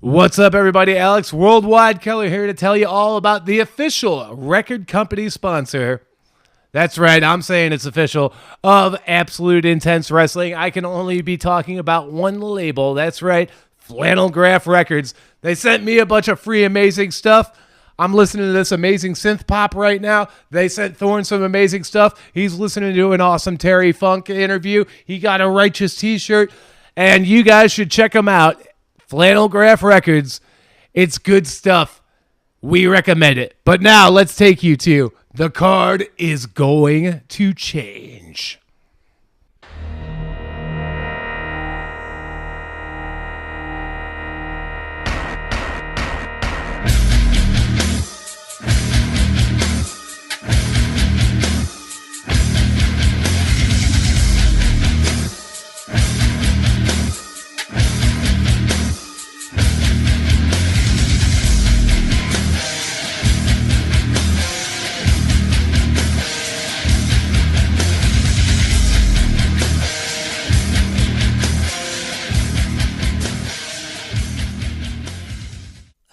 What's up, everybody? Alex Worldwide Keller here to tell you all about the official record company sponsor. That's right, I'm saying it's official, of Absolute Intense Wrestling. I can only be talking about one label. That's right, Flannel Graph Records. They sent me a bunch of free amazing stuff. I'm listening to this amazing synth pop right now. They sent Thorne some amazing stuff. He's listening to an awesome Terry Funk interview. He got a Righteous t-shirt, and you guys should check him out. Flannel Graph Records. It's good stuff. We recommend it. But now let's take you to The Card is Going to Change.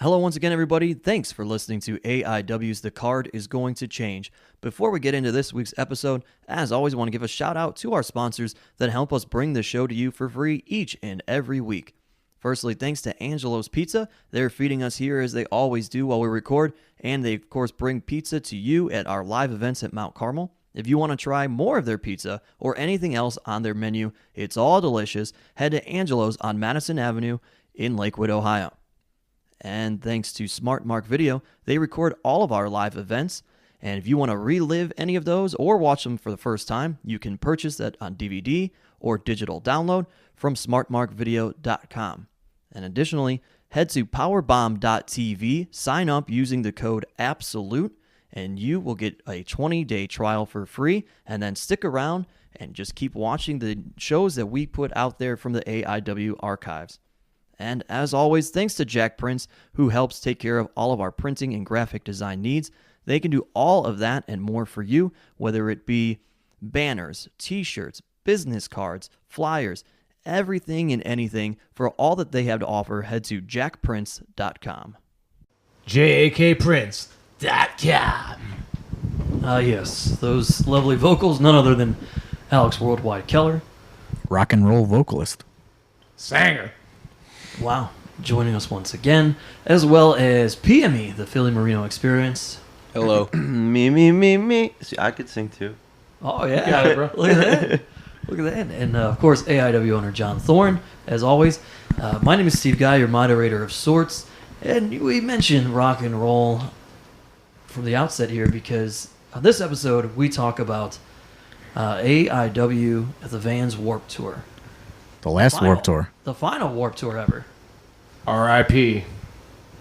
Hello once again, everybody. Thanks for listening to AIW's The Card is Going to Change. Before we get into this week's episode, as always, I want to give a shout out to our sponsors that help us bring the show to you for free each and every week. Firstly, thanks to Angelo's Pizza. They're feeding us here as they always do while we record, and they, of course, bring pizza to you at our live events at Mount Carmel. If you want to try more of their pizza or anything else on their menu, it's all delicious. Head to Angelo's on Madison Avenue in Lakewood, Ohio. And thanks to Smart Mark Video, they record all of our live events. And if you want to relive any of those or watch them for the first time, you can purchase that on DVD or digital download from smartmarkvideo.com. And additionally, head to powerbomb.tv, sign up using the code ABSOLUTE, and you will get a 20-day trial for free, and then stick around and just keep watching the shows that we put out there from the AIW archives. And as always, thanks to Jack Prince, who helps take care of all of our printing and graphic design needs. They can do all of that and more for you, whether it be banners, t-shirts, business cards, flyers, everything and anything. For all that they have to offer, head to jackprince.com. JAKPrince.com. Yes, those lovely vocals, none other than Alex Worldwide Keller. Rock and roll vocalist. Sanger. Wow, joining us once again, as well as PME, the Philly Marino Experience. Hello. me. See, I could sing too. Oh, yeah. Got it, bro. Look at that. Look at that. And, of course, AIW owner John Thorne, as always. My name is Steve Guy, your moderator of sorts. And we mentioned rock and roll from the outset here because on this episode, we talk about AIW at the Vans Warped Tour. The last Warped Tour. The final Warped Tour ever. R.I.P.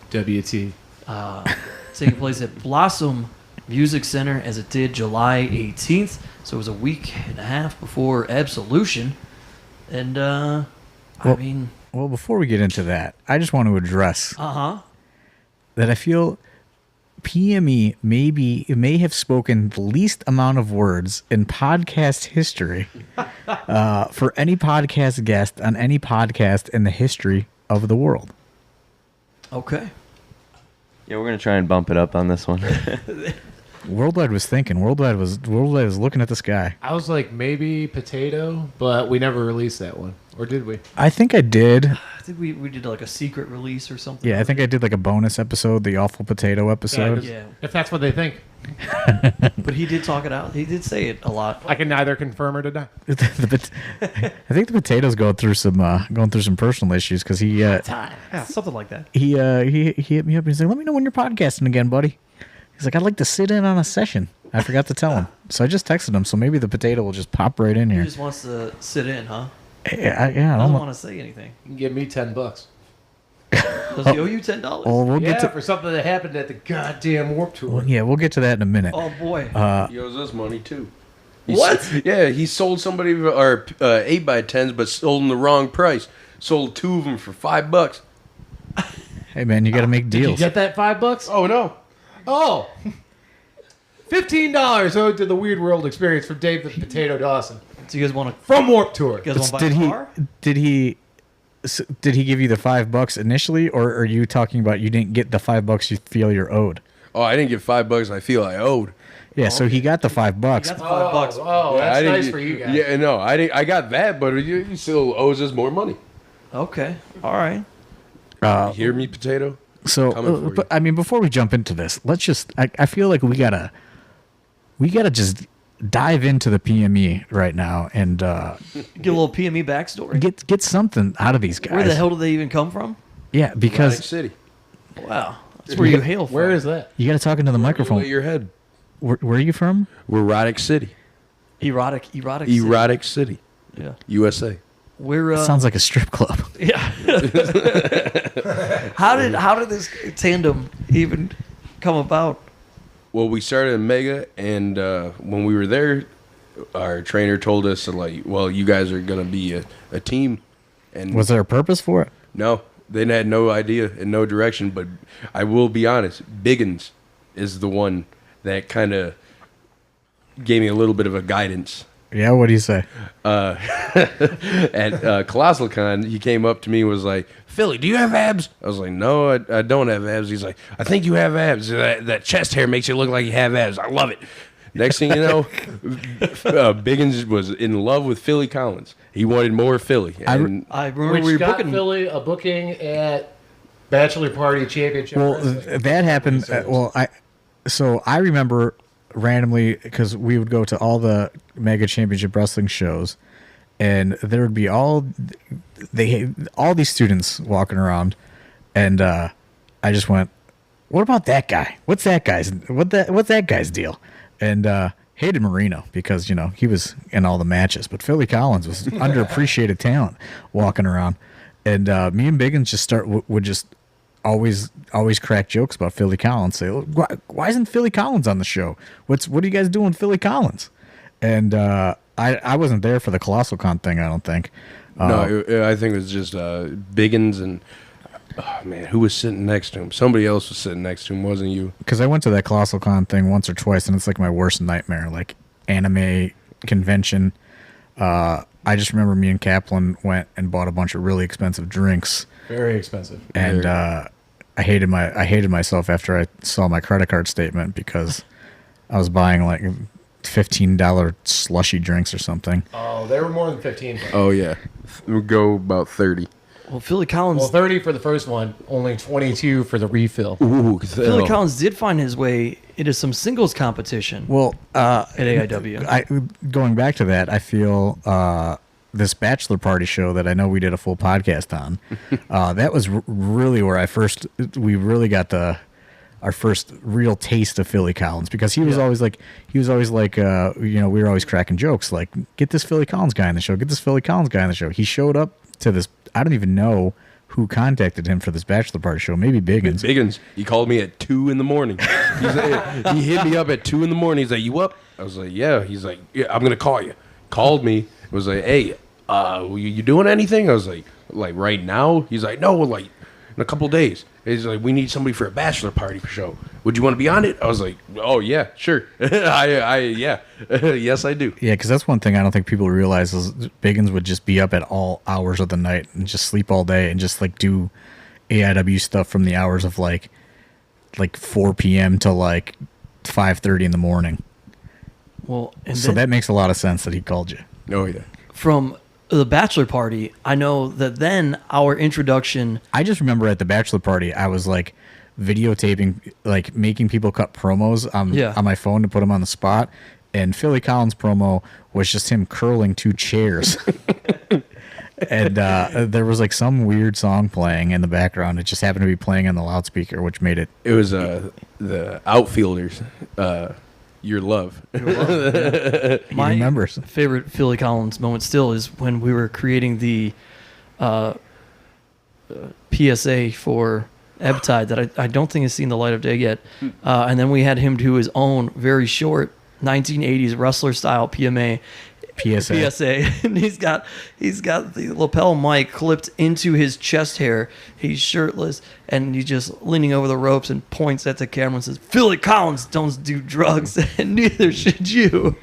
W.T. Taking place at Blossom Music Center as it did July 18th. So it was a week and a half before Absolution. And, Well, before we get into that, I just want to address that I feel PME may have spoken the least amount of words in podcast history for any podcast guest on any podcast in the history of the world. Okay. Yeah, we're gonna try and bump it up on this one. Worldwide was thinking. Worldwide was looking at the sky. I was like, maybe Potato, but we never released that one. Or did we? I think I did. I think we did like a secret release or something. Yeah, I think I did like a bonus episode, the Awful Potato episode. Yeah. If that's what they think. But he did talk it out. He did say it a lot. I can neither confirm or deny. I think the Potato's going through some personal issues because he Yeah, something like that. he hit me up and he's like, "Let me know when you're podcasting again, buddy." He's like, "I'd like to sit in on a session." I forgot to tell him, so I just texted him. So maybe the Potato will just pop right in He here. just wants to sit in, huh? Yeah, I Doesn't don't want to say anything. You can give me $10. Does he owe you $10? Oh, we'll get to. For something that happened at the goddamn Warped Tour. Well, yeah, we'll get to that in a minute. Oh boy. He owes us money too. Yeah, he sold somebody our 8x10s, but sold them the wrong price. Sold two of them for $5. Hey man, you got to make Did you deals. get that $5? Oh no. Oh. $15 owed to the Weird World Experience from Dave the Potato Dawson So you guys want to? from Warped Tour. You guys want to buy a car? Did he So did he give you the $5 initially, or are you talking about you didn't get the $5 you feel you're owed? Oh, I didn't get $5 I feel I owed. Yeah, so he got the $5. You got the $5. Oh, Yeah, I that's didn't nice get- for you guys. Yeah, no, I got that, but you still owes us more money. Okay. All right. You hear me, Potato? So, Coming for but I mean, before we jump into this, let's just. I feel like we gotta just dive into the PME right now and Get a little PME backstory. get something out of these guys. Where the hell did they even come from? Yeah, Atlantic because City. Wow. That's where you hail from. Where is that? you got to talk into the Lay microphone. your head. Where are you from? We're Erotic City. Erotic city. Erotic City, Yeah. USA. We're Sounds like a strip club. yeah. How did this tandem even come about? Well, we started in Mega, and when we were there, our trainer told us, like, well, you guys are going to be a team. And Was there a purpose for it? no, they had no idea and no direction. But I will be honest, Biggins is the one that kind of gave me a little bit of a guidance. Yeah, what do you say? At Colossal Con, he came up to me and was like, Philly, do you have abs? I was like, no, I don't have abs. He's like, I think you have abs. That chest hair makes you look like you have abs. I love it. Next thing you know, Biggins was in love with Philly Collins. He wanted more Philly. And I remember Which we were got booking. Philly a booking at Bachelor Party Championship. Well, Wrestling. that happened. I remember randomly because we would go to all the Mega Championship Wrestling shows, and there would be all these students walking around, and I just went, "What about that guy? What's that guy's deal?" And hated Marino because he was in all the matches, but Philly Collins was underappreciated talent walking around, and me and Biggins would just always crack jokes about Philly Collins. Say, why isn't Philly Collins on the show? What are you guys doing with Philly Collins? And I wasn't there for the Colossal Con thing, I don't think. no, I think it was just Biggins and, oh, man, who was sitting next to him? Somebody else was sitting next to him, wasn't you? Because I went to that Colossal Con thing once or twice, and it's like my worst nightmare. Like anime convention. I just remember me and Kaplan went and bought a bunch of really expensive drinks. Very expensive. And I hated myself after I saw my credit card statement because I was buying like $15 slushy drinks or something. Oh, they were more than 15. Oh, yeah. We'll go about 30. Well, Philly Collins. Well, 30 for the first one, only 22 for the refill. Ooh, Philly Collins did find his way into some singles competition Well, at AIW. Going back to that, I feel this bachelor party show that I know we did a full podcast on. That was really where we really got our first real taste of Philly Collins, because he was always like, we were always cracking jokes like, get this Philly Collins guy on the show, get this Philly Collins guy on the show. He showed up to this. I don't even know who contacted him for this bachelor party show. Maybe Biggins. Biggins. He called me at 2 in the morning. He hit me up at 2 in the morning. He's like, "You up?" I was like, "Yeah." He's like, "Yeah, I'm gonna call you." Called me. It was like, "Hey, you doing anything?" I was like right now. He's like, "No, like in a couple days." He's like, "We need somebody for a bachelor party show. Would you want to be on it?" I was like, "Oh yeah, sure." Yeah, yes I do. Yeah, because that's one thing I don't think people realize is Biggins would just be up at all hours of the night and just sleep all day and just like do AIW stuff from the hours of like 4 p.m. to like 5:30 in the morning. Well, and So then that makes a lot of sense that he called you. Oh yeah. from the bachelor party, I know that then our introduction. I just remember at the bachelor party, I was like videotaping, like making people cut promos on my phone to put them on the spot. And Philly Collins' promo was just him curling 2 chairs. And there was like some weird song playing in the background. It just happened to be playing on the loudspeaker, which made it. It was the outfielders. Your love. He My remembers. favorite Philly Collins moment still is when we were creating the PSA for Ebtide that I don't think has seen the light of day yet. And then we had him do his own very short 1980s wrestler style PSA. And he's got the lapel mic clipped into his chest hair. He's shirtless and he's just leaning over the ropes and points at the camera and says, "Philly Collins don't do drugs, and neither should you."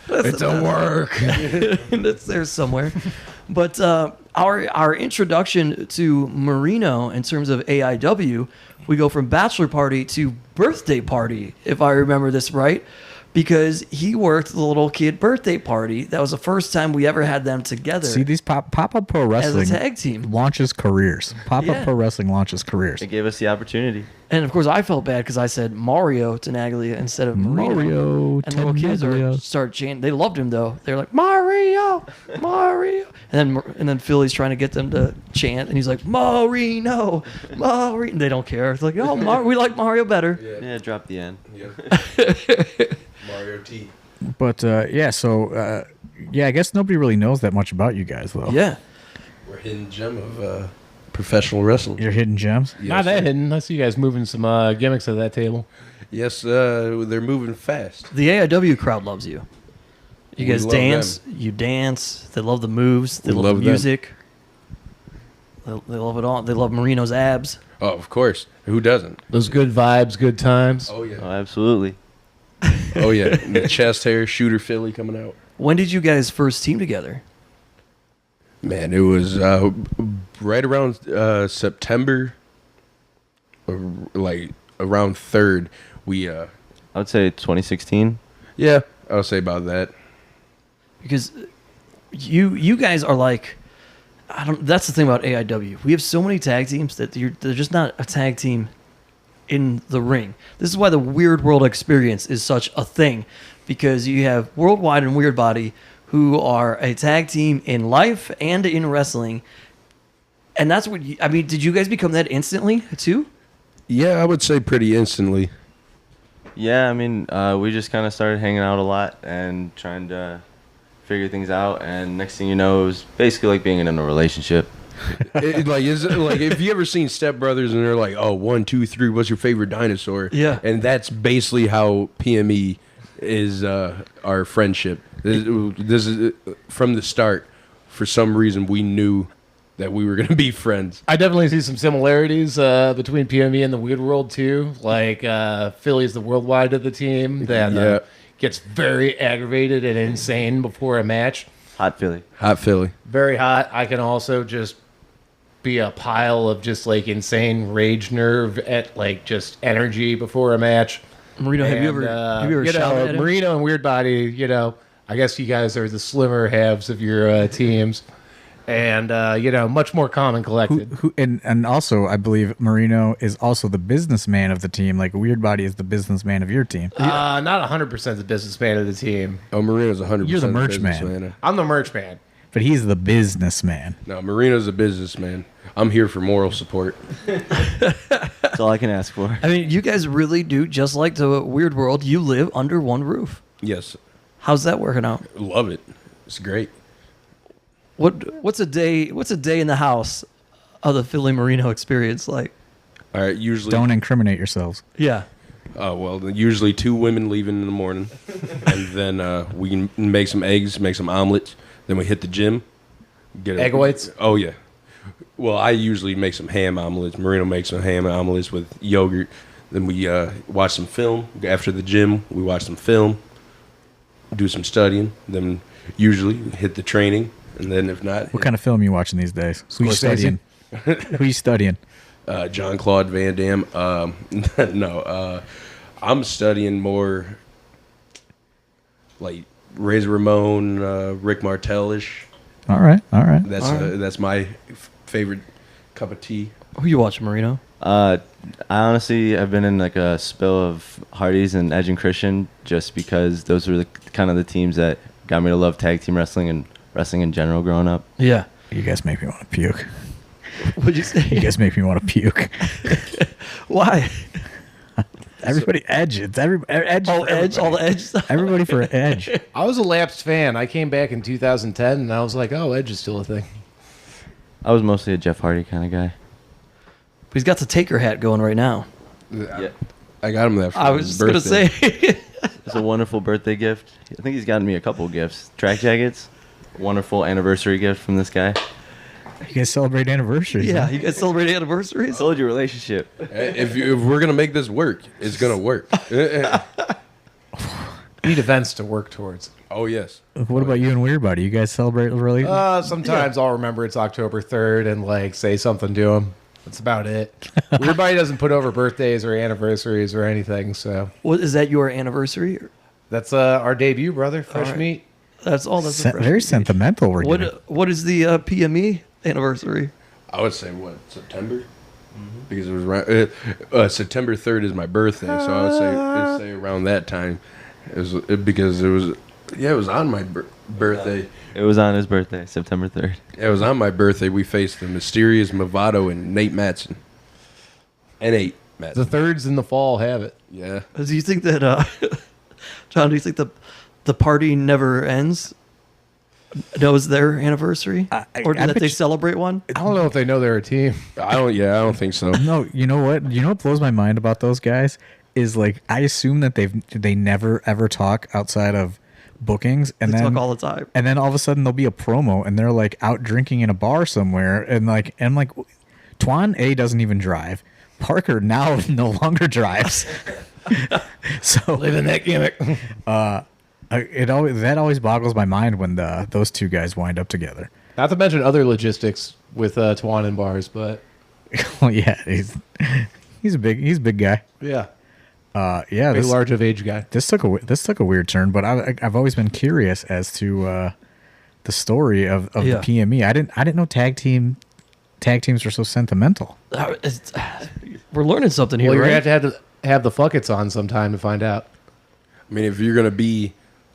It's a work. It's there somewhere. But our introduction to Marino in terms of AIW, we go from bachelor party to birthday party, if I remember this right, because he worked the little kid birthday party. That was the first time we ever had them together. See, these pop-up pro wrestling as a tag team launches careers. Pop-up pro wrestling launches careers. It gave us the opportunity. And of course, I felt bad because I said Mario Tenaglia instead of Marino. Mario And little kids Tenaglia. start chanting. They loved him though. They're like Mario, Mario, and then Philly's trying to get them to chant, and he's like Marino, Mario. And they don't care. It's like, oh, we like Mario better. Yeah, drop the N. Mario T. But so I guess nobody really knows that much about you guys, though. Yeah. We're a hidden gem of professional wrestling. Your hidden gems. Yes, Not that sir. hidden. I see you guys moving some gimmicks at that table. Yes, they're moving fast. The AIW crowd loves you. You We guys love dance. them. You dance. They love the moves. They We love love the them. music. They love it all. They love Marino's abs. Oh, of course. Who doesn't? Those good vibes, good times. Oh yeah. Oh, absolutely. Oh yeah. And the chest hair, shooter Philly coming out. When did you guys first team together? Man, it was right around September, like around 3rd. We I would say 2016. yeah, I'll say about that. Because you guys are like, that's the thing about AIW. We have so many tag teams that they're just not a tag team in the ring. This is why the Weird World Experience is such a thing, because you have Worldwide and Weird Body, who are a tag team in life and in wrestling. And that's what did you guys become that instantly too? Yeah, I would say pretty instantly. Yeah, I mean, we just kind of started hanging out a lot and trying to figure things out. And next thing you know, it was basically like being in a relationship. Is it like if you ever seen Step Brothers and they're like, oh, 1, 2, 3, what's your favorite dinosaur? Yeah. And that's basically how PME is our friendship. This is from the start. For some reason, we knew that we were going to be friends. I definitely see some similarities between PME and the Weird World too. Like Philly's the worldwide of the team that gets very aggravated and insane before a match. Hot Philly. Hot Philly. Very hot. I can also just be a pile of just like insane rage nerve at like just energy before a match. Marino, have you ever shouted at him? Marino and Weird Body, I guess you guys are the slimmer halves of your teams. And, much more calm and collected. And also, I believe Marino is also the businessman of the team. Like Weird Body is the businessman of your team. Not 100% the businessman of the team. Oh, Marino's 100%. You're the merch man. businessman. I'm the merch man. But he's the businessman. No, Marino's a businessman. I'm here for moral support. That's all I can ask for. I mean, you guys really do, just like the Weird World, you live under one roof. Yes. How's that working out? Love it. It's great. What's a day in the house of the Philly Marino experience like? All right, usually. Don't incriminate yourselves. Yeah. Oh, well, usually 2 women leaving in the morning. And then we can make some eggs, make some omelets. Then we hit the gym. Get Egg whites? Oh, yeah. Well, I usually make some ham omelets. Marino makes some ham omelets with yogurt. Then we watch some film. After the gym, we watch some film, do some studying. Then usually hit the training. And then if not... What kind of film are you watching these days? Who you studying? Who you studying? John Claude Van Damme. No, I'm studying more like Razor Ramon, Rick Martel-ish. All right. That's my favorite cup of tea. Who you watching, Marino? I honestly have been in like a spill of Hardys and Edge and Christian just because those were the kind of the teams that got me to love tag team wrestling and wrestling in general growing up. Yeah. You guys make me want to puke. What'd you say? You guys make me want to puke. Why? Everybody Edge. It's Edge. All Edge, all the Edge stuff. Everybody for Edge. I was a lapsed fan. I came back in 2010, and I was like, oh, Edge is still a thing. I was mostly a Jeff Hardy kind of guy. But he's got the Taker hat going right now. Yeah. I got him that for I was his just going to birthday. say. It's a wonderful birthday gift. I think he's gotten me a couple gifts. Track jackets. Wonderful anniversary gift from this guy. You guys celebrate anniversaries. Yeah, huh? you guys celebrate anniversaries? Told you relationship. If we're gonna make this work, it's gonna work. Need events to work towards. Oh yes. What about you and Weird Buddy? You guys celebrate really? Sometimes I'll remember it's October 3rd and like say something to him. That's about it. Weird Buddy doesn't put over birthdays or anniversaries or anything. So What is that? Your anniversary? that's our debut, brother. Fresh right. meat. That's all. That's a fresh Very meat. sentimental. We're getting. What is the PME anniversary? I would say what, September? Because it was around, September 3rd is my birthday, so I would say around that time. It was because it was on my birthday. It was on his birthday, September 3rd. It was on my birthday. We faced the mysterious Movado and Nate Matson. And Nate The Matson. thirds in the fall have it. Yeah. Do you think that, John? Do you think the party never ends? Knows their anniversary, or I that bet they you- celebrate one? I don't know if they know they're a team. I don't think so. No, you know what? You know what blows my mind about those guys is like I assume that they never ever talk outside of bookings, and They then talk all the time. and then all of a sudden there'll be a promo, and they're like out drinking in a bar somewhere, and I'm like, Twan doesn't even drive. Parker now no longer drives. So Living that gimmick. that always boggles my mind when those two guys wind up together. Not to mention other logistics with Twan and bars, but Well, yeah, he's a big guy. yeah, Yeah, big this, large of age guy. this took a weird turn, but I've always been curious as to the story of Yeah. the PME. I didn't know tag teams were so sentimental. We're learning something here, Well, you're right? gonna have to have the fuckets on sometime to find out. I mean, if you're going to be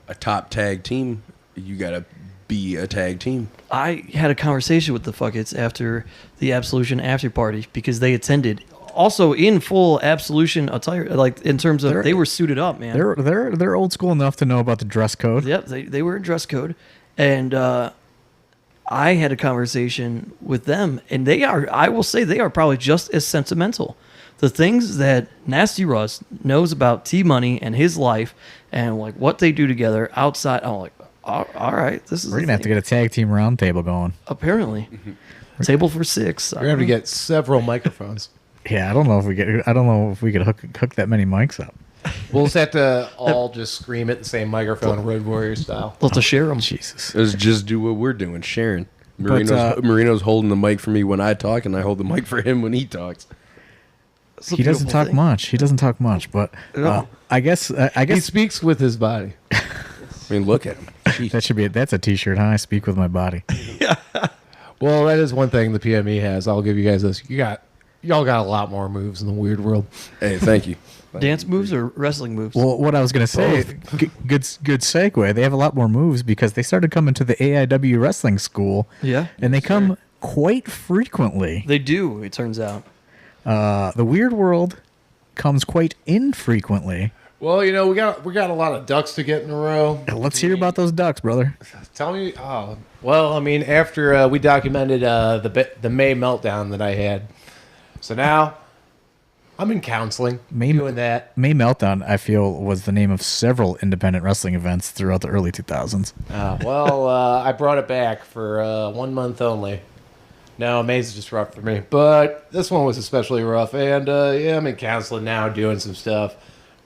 a top tag team, you got to be a tag team. I had a conversation with the Fuckets after the Absolution after party because they attended, also in full Absolution attire, like in terms of they were suited up, man. They're old school enough to know about the dress code. Yep, they were in dress code, and I had a conversation with them, and I will say they are probably just as sentimental. The things that Nasty Russ knows about T-Money and his life, and like what they do together outside, I'm like, all right, this is. We're gonna have to get a tag team round table going. apparently table for six. You're gonna have to get several microphones. Yeah, I don't know if we could hook that many mics up. We'll just have to all just scream at the same microphone, Road Warrior style. Let's share them. Jesus. Let's just do what we're doing, sharing. But, Marino's holding the mic for me when I talk, and I hold the mic for him when he talks. He doesn't talk much. But No. I guess He speaks with his body. I mean, look at him. Jeez. that's a t-shirt, huh? I speak with my body. Well, that is one thing the PME has. I'll give you guys this. Y'all got a lot more moves in the weird world. Hey, thank you. Dance moves or wrestling moves? Well, what I was gonna say, good segue. They have a lot more moves because they started coming to the AIW wrestling school. Yeah. and they come quite frequently. They do, it turns out. The weird world comes quite infrequently. Well, we got a lot of ducks to get in a row. Let's hear about those ducks, brother. Tell me. Oh, well, I mean, after we documented the May meltdown that I had, so now I'm in counseling, doing that. May Meltdown, I feel, was the name of several independent wrestling events throughout the early 2000s. I brought it back for 1 month only. No, May's just rough for me, but this one was especially rough. And yeah, I'm in counseling now, doing some stuff,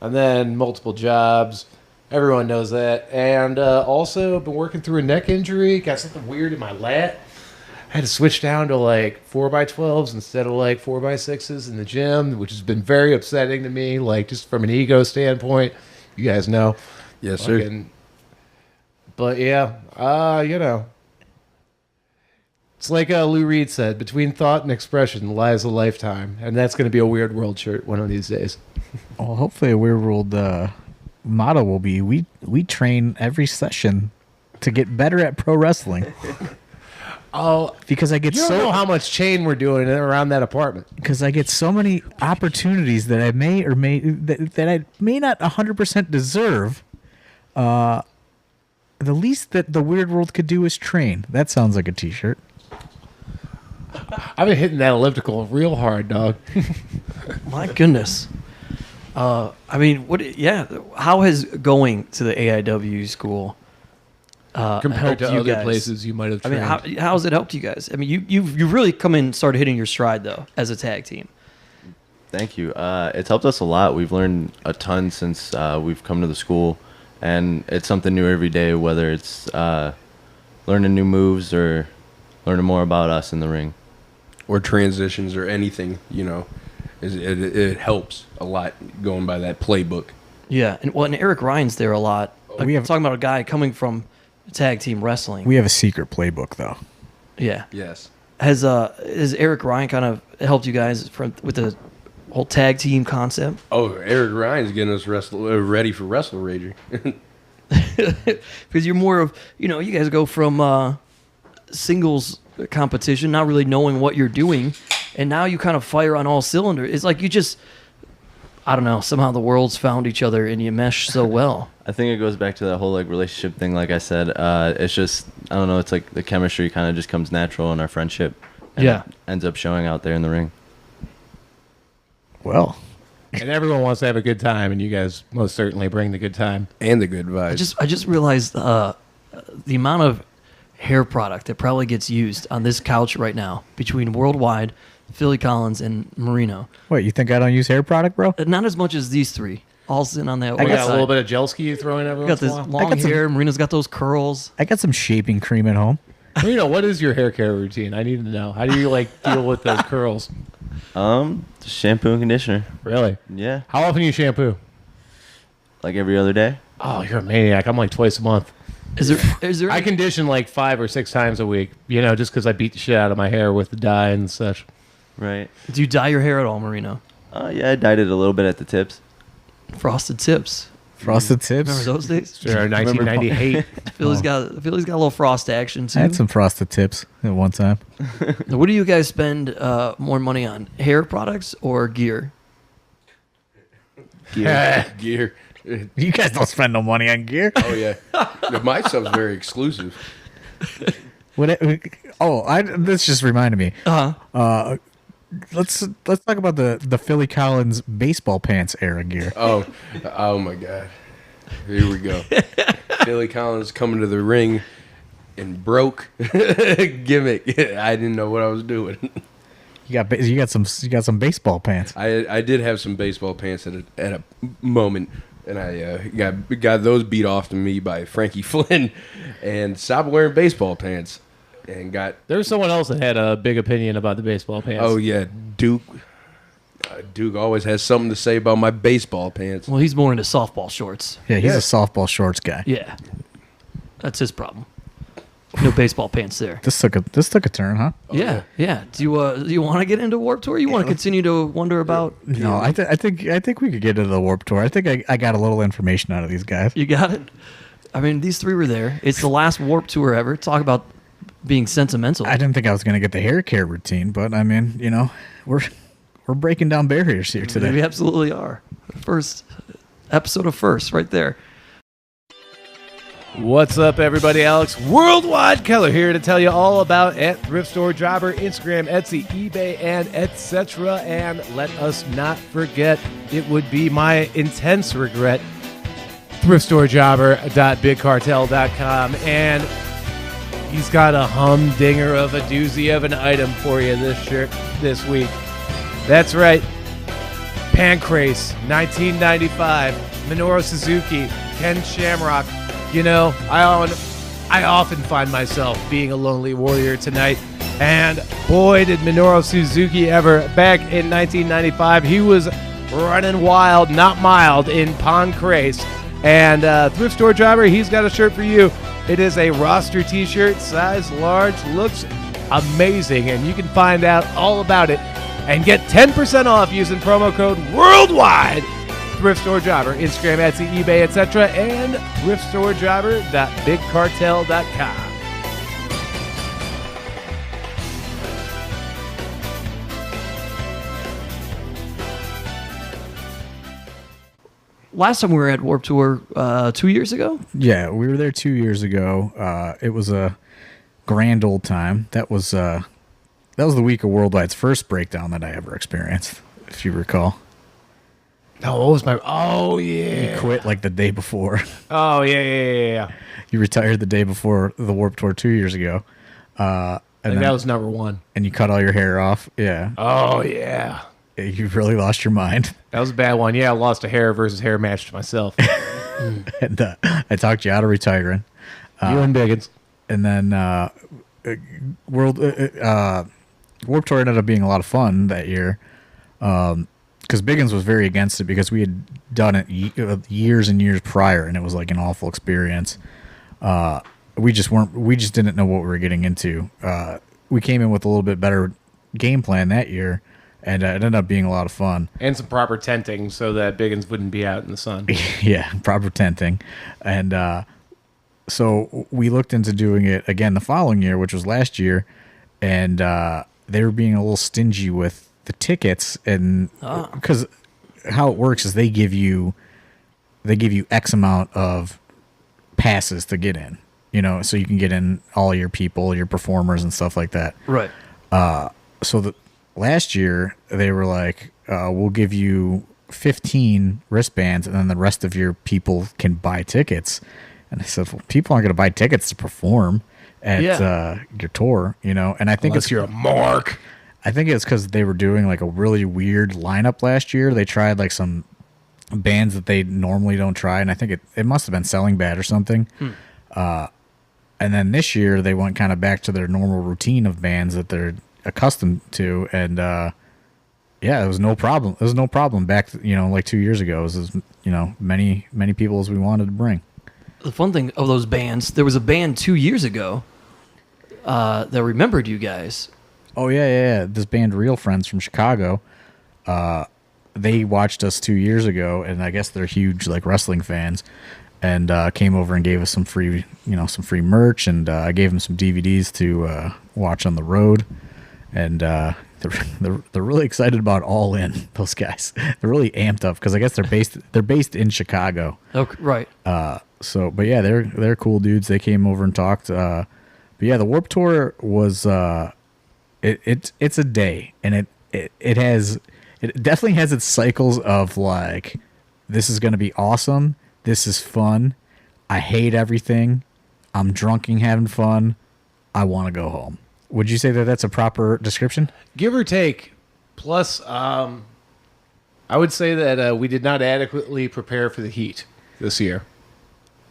and then multiple jobs. Everyone knows that. And also, been working through a neck injury. Got something weird in my lat. I had to switch down to like 4x12s instead of like 4x6s in the gym, which has been very upsetting to me. Like just from an ego standpoint, you guys know. Yes, sir. Fucking- But yeah, it's like Lou Reed said: between thought and expression lies a lifetime, and that's going to be a Weird World shirt one of these days. Well, hopefully a Weird World motto will be, we train every session to get better at pro wrestling. Oh, Because I get you don't know how much chain we're doing around that apartment. because I get so many opportunities that I may that I may not 100% deserve. The least that the Weird World could do is train. That sounds like a t-shirt. I've been hitting that elliptical real hard, dog. My goodness. I mean, how has going to the AIW school Compared helped to you other guys? places you might have I trained. mean, how has it helped you guys? I mean, you've really come in and started hitting your stride, though, as a tag team. Thank you. It's helped us a lot. We've learned a ton since we've come to the school, and it's something new every day, whether it's learning new moves or learning more about us in the ring. Or transitions or anything, it helps a lot going by that playbook. Yeah, and Eric Ryan's there a lot. We have- talking about a guy coming from tag team wrestling. We have a secret playbook, though. Yeah. Yes. Has Eric Ryan kind of helped you guys with the whole tag team concept? Oh, Eric Ryan's getting us ready for Wrestle Rager. Because you're more of, you guys go from singles competition, not really knowing what you're doing, and now you kind of fire on all cylinders. It's like you just, I don't know, somehow the worlds found each other and you mesh so well. I think it goes back to that whole like relationship thing. Like I said, it's just, I don't know, it's like the chemistry kind of just comes natural in our friendship. And Yeah. it ends up showing out there in the ring. Well, And everyone wants to have a good time, and you guys most certainly bring the good time. And the good vibes. I just realized the amount of hair product that probably gets used on this couch right now between Worldwide, Philly Collins, and Marino. what, you think I don't use hair product, bro? Not as much as these three. All sitting on that I one got a side. little bit of gel ski throwing every You got once in this a while. long hair. Marino's got those curls. I got some shaping cream at home. What is your hair care routine? I need to know. How do you deal with those curls? Just shampoo and conditioner. Really? Yeah, How often do you shampoo? like every other day. Oh, you're a maniac. I'm twice a month. Is there I condition 5 or 6 times a week, just because I beat the shit out of my hair with the dye and such. Right. do you dye your hair at all, Marino? Yeah, I dyed it a little bit at the tips. Frosted tips. Frosted tips. Remember those days? Sure, 1998. Philly's got a little frost action too. I had some frosted tips at one time. Now, what do you guys spend more money on, hair products or gear? Gear. You guys don't spend no money on gear. Oh, yeah. My stuff's very exclusive. This just reminded me. Uh-huh. Let's talk about the Philly Collins baseball pants era gear. Oh my God. Here we go. Billy Collins coming to the ring and broke gimmick. I didn't know what I was doing. You got some baseball pants. I did have some baseball pants at a moment, and I got those beat off to me by Frankie Flynn, and stopped wearing baseball pants, and got. There was someone else that had a big opinion about the baseball pants. Oh yeah, Duke. Duke always has something to say about my baseball pants. Well, he's more into softball shorts. Yeah, he's a softball shorts guy. Yeah, that's his problem. No baseball pants there. This took a turn, huh? Yeah. Do you want to get into Warped Tour? You want to continue to wonder about? No, I think we could get into the Warped Tour. I think I got a little information out of these guys. You got it. I mean, these three were there. It's the last Warped Tour ever. Talk about being sentimental. I didn't think I was going to get the hair care routine, but I mean, we're breaking down barriers here today. We absolutely are. First episode of First, right there. What's up, everybody? Alex Worldwide Keller here to tell you all about at Thrift Store Jobber, Instagram, Etsy, eBay, and etc. And let us not forget, it would be my intense regret, thriftstorejobber.bigcartel.com. And he's got a humdinger of a doozy of an item for you this week. That's right. Pancrase, 1995, Minoru Suzuki, Ken Shamrock. I often find myself being a lonely warrior tonight, and boy, did Minoru Suzuki ever. Back in 1995, he was running wild, not mild, in Pancrase. And Thrift Store Jobber, he's got a shirt for you. It is a roster t-shirt, size large, looks amazing, and you can find out all about it and get 10% off using promo code WORLDWIDE. Thrift Store Jobber, Instagram, Etsy, eBay, etc. and thriftstoreJobber.bigcartel.com. Last time we were at Warped Tour 2 years ago. Yeah, we were there 2 years ago. It was a grand old time. That was the week of Worldwide's first breakdown that I ever experienced, if you recall. Oh, what was my... Oh, yeah. You quit like the day before. Oh, yeah. You retired the day before the Warped Tour 2 years ago. I think that was number one. And you cut all your hair off. Yeah. Oh, yeah. You really lost your mind. That was a bad one. Yeah, I lost a hair versus hair match to myself. And I talked you out of retiring. You and Biggins. And then Warped Tour ended up being a lot of fun that year. Because Biggins was very against it because we had done it years and years prior, and it was like an awful experience. We just didn't know what we were getting into. We came in with a little bit better game plan that year, and it ended up being a lot of fun. And some proper tenting so that Biggins wouldn't be out in the sun. Yeah, proper tenting. And so we looked into doing it again the following year, which was last year, and they were being a little stingy with the tickets, and because how it works is they give you X amount of passes to get in, so you can get in all your people, your performers and stuff like that. Right. So last year they were like, we'll give you 15 wristbands and then the rest of your people can buy tickets. And I said, well, people aren't going to buy tickets to perform at your tour, and I think Unless you're a mark. I think it's because they were doing like a really weird lineup last year. They tried like some bands that they normally don't try, and I think it must have been selling bad or something. And then this year they went kind of back to their normal routine of bands that they're accustomed to, and it was no problem. It was no problem back, like 2 years ago. It was many people as we wanted to bring. The fun thing of those bands, there was a band 2 years ago that remembered you guys. Oh, yeah. This band, Real Friends from Chicago, they watched us 2 years ago, and I guess they're huge like wrestling fans, and came over and gave us some free merch, and I gave them some DVDs to watch on the road, and they're really excited about All In. Those guys, they're really amped up because I guess they're based in Chicago. Okay, right. But yeah, they're cool dudes. They came over and talked. But yeah, the Warped Tour was. It's a day, and it definitely has its cycles of like, this is going to be awesome, this is fun, I hate everything, I'm drunking having fun, I want to go home. Would you say that that's a proper description? Give or take. Plus, I would say that we did not adequately prepare for the heat this year.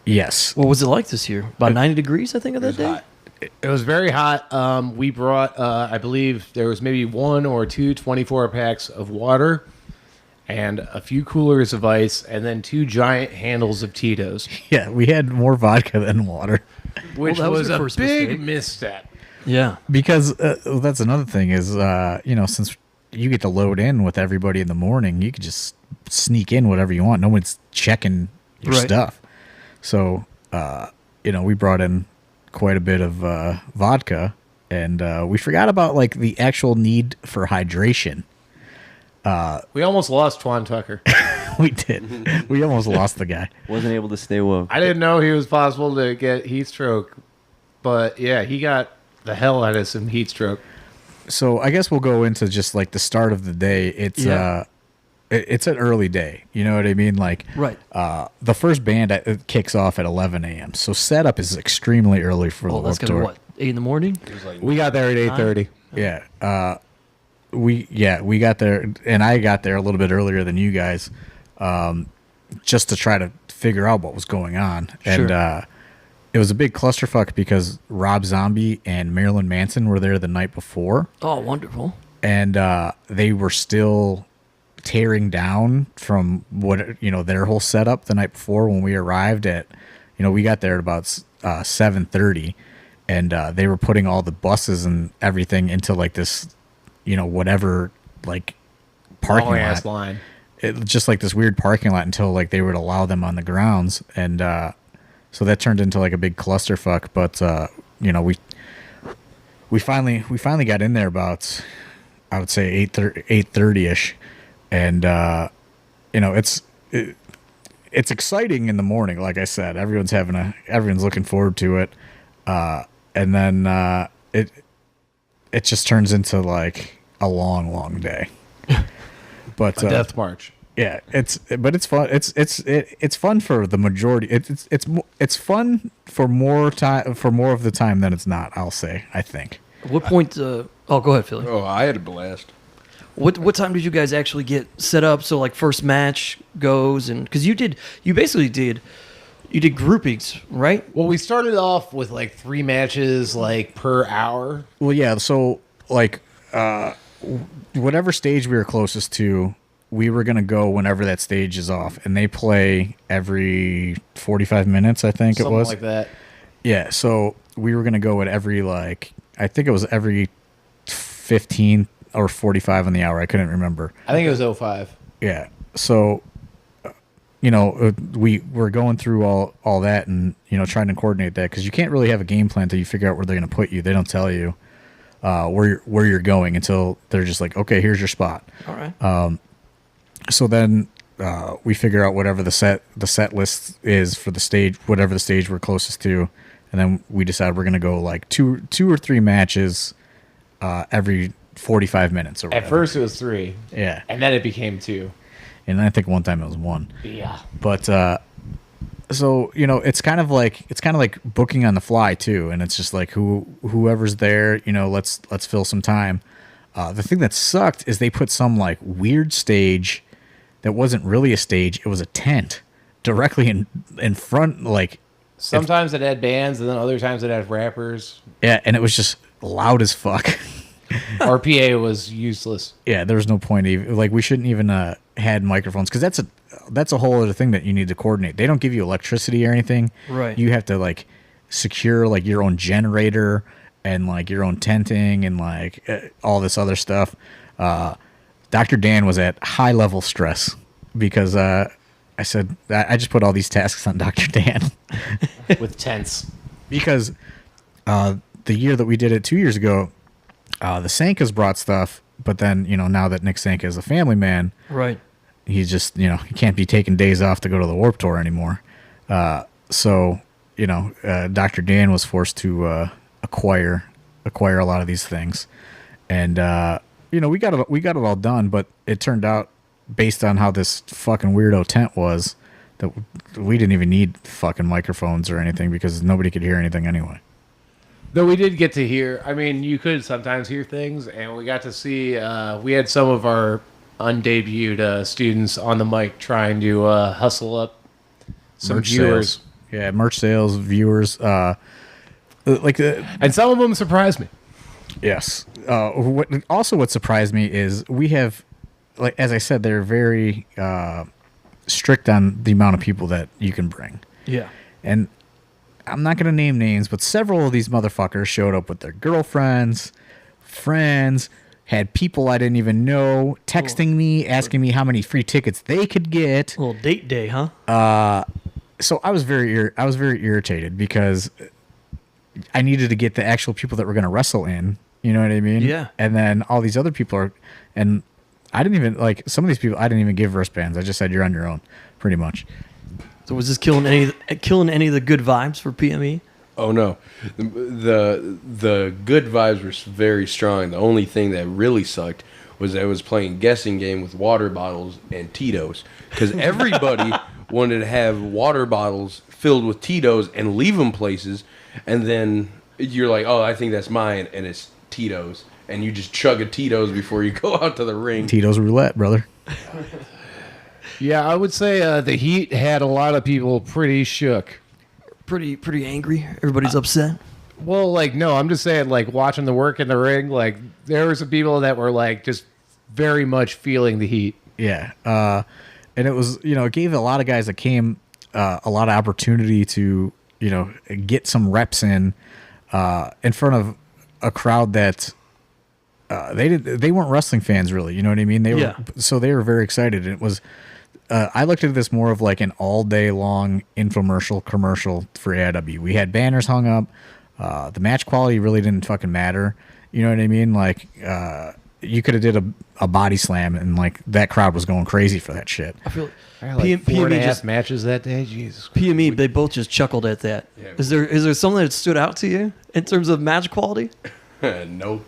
Yes. What was it like this year? About 90 degrees, I think, of that day? Hot. It was very hot. We brought, I believe there was maybe 1 or 2 24 packs of water and a few coolers of ice and then 2 giant handles of Tito's. Yeah, we had more vodka than water. Which Well, that was was your a first big mistake. misstep. Yeah. Because that's another thing is, since you get to load in with everybody in the morning, you could just sneak in whatever you want. No one's checking your Right. stuff. So, we brought in quite a bit of vodka, and we forgot about like the actual need for hydration. We almost lost Twan Tucker. We did. We almost lost the guy. Wasn't able to stay woke. I didn't know he was possible to get heat stroke, but yeah, he got the hell out of some heat stroke. So I guess we'll go into just like the start of the day. It's it's an early day. You know what I mean? Like, Right. The first band kicks off at 11 a.m. So setup is extremely early for the Oh, that's Warped going to Tour. be what, 8 in the morning? We got there at 8:30. Yeah. We got there, and I got there a little bit earlier than you guys, just to try to figure out what was going on. Sure. And it was a big clusterfuck because Rob Zombie and Marilyn Manson were there the night before, Oh, wonderful. and they were still tearing down from their whole setup the night before when we arrived at, we got there at about 7:30, and they were putting all the buses and everything into like this, whatever, like parking Long lot. ass line. Just like this weird parking lot until like they would allow them on the grounds, and so that turned into like a big clusterfuck. But we finally got in there about, I would say 8:30 ish, and it's exciting in the morning. Like I said, everyone's looking forward to it, and then it just turns into like a long day. But A death march. yeah, it's fun. It's fun for the majority. It's fun for more of the time than it's not. I'll say. I think. At what point? Go ahead, Philly. Oh, I had a blast. What time did you guys actually get set up? So like first match goes, and because you basically did groupings, right? Well, we started off with like 3 matches like per hour. Well, yeah. So like, whatever stage we were closest to, we were gonna go whenever that stage is off, and they play every 45 minutes. I think Something it was like that. Yeah. So we were gonna go at every I think it was every 15 or 45 on the hour. I couldn't remember. I think it was 05. Yeah. So, we were going through all that and, trying to coordinate that because you can't really have a game plan until you figure out where they're going to put you. They don't tell you where you're going until they're just like, okay, here's your spot. All right. So then we figure out whatever the set list is for the stage, whatever the stage we're closest to. And then we decide we're going to go like two or 3 matches every 45 minutes or whatever. At first it was 3. Yeah. And then it became 2. And then I think one time it was 1. Yeah. But so it's kind of like booking on the fly too, and it's just like whoever's there, let's fill some time. The thing that sucked is they put some like weird stage that wasn't really a stage; it was a tent directly in front. Like sometimes it had bands, and then other times it had rappers. Yeah, and it was just loud as fuck. Our PA was useless. Yeah, there was no point even like we shouldn't even had microphones because that's a whole other thing that you need to coordinate. They don't give you electricity or anything. Right. You have to like secure like your own generator and like your own tenting and like all this other stuff. Dr. Dan was at high level stress because I said I just put all these tasks on Dr. Dan With tents. because the year that we did it 2 years ago, the Sankas brought stuff, but then now that Nick Sanka is a family man, Right. he's just he can't be taking days off to go to the Warped Tour anymore. So Dr. Dan was forced to acquire a lot of these things, and we got it all done. But it turned out, based on how this fucking weirdo tent was, that we didn't even need fucking microphones or anything because nobody could hear anything anyway. Though we did get to hear, I mean, you could sometimes hear things, and we got to see, we had some of our undebuted students on the mic trying to hustle up some Merch viewers. sales. Yeah, merch sales, viewers. And some of them surprised me. Yes. What surprised me is we have, like as I said, they're very strict on the amount of people that you can bring. Yeah. And I'm not going to name names, but several of these motherfuckers showed up with their girlfriends, friends, had people I didn't even know texting me, asking me how many free tickets they could get. A little date day, huh? So I was very irritated because I needed to get the actual people that were going to wrestle in. You know what I mean? Yeah. And then all these other people and I didn't even some of these people I didn't even give wristbands. I just said you're on your own, pretty much. So was this killing any of the good vibes for PME? Oh no, the good vibes were very strong. The only thing that really sucked was that I was playing guessing game with water bottles and Tito's because everybody wanted to have water bottles filled with Tito's and leave them places, and then you're like, oh, I think that's mine, and it's Tito's, and you just chug a Tito's before you go out to the ring. Tito's Roulette, brother. Yeah, I would say the heat had a lot of people pretty shook. Pretty angry. Everybody's upset. Well, like, no, I'm just saying, like, watching the work in the ring, like, there were some people that were, like, just very much feeling the heat. Yeah. And it was, it gave a lot of guys that came a lot of opportunity to, get some reps in front of a crowd that they weren't wrestling fans really. You know what I mean? They were, so they were very excited. And it was, I looked at this more of like an all day long infomercial commercial for AIW. We had banners hung up. The match quality really didn't fucking matter. You know what I mean? Like, you could have did a body slam and like that crowd was going crazy for that shit. I feel I had like four and a half just match that day. Jesus. PME, they both just chuckled at that. Yeah. Is there something that stood out to you in terms of match quality? No.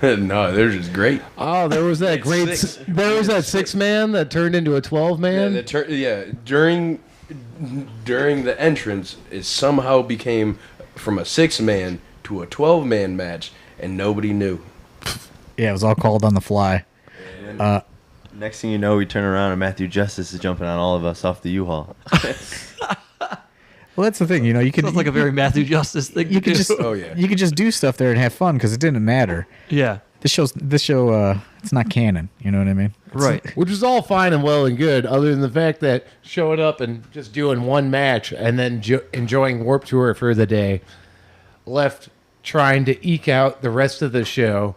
No, they're just great. Oh, there was that great. Six. There was that 6-man that turned into a 12-man. During the entrance, it somehow became from a 6-man to a 12-man match, and nobody knew. Yeah, it was all called on the fly. Next thing you know, we turn around and Matthew Justice is jumping on all of us off the U-Haul. Well, that's the thing. You know, you could Sounds like a very Matthew Justice thing. you could just Oh, yeah. you could just do stuff there and have fun because it didn't matter. Yeah. This show it's not canon. You know what I mean? Right. Which is all fine and well and good, other than the fact that showing up and just doing one match and then enjoying Warped Tour for the day, left trying to eke out the rest of the show,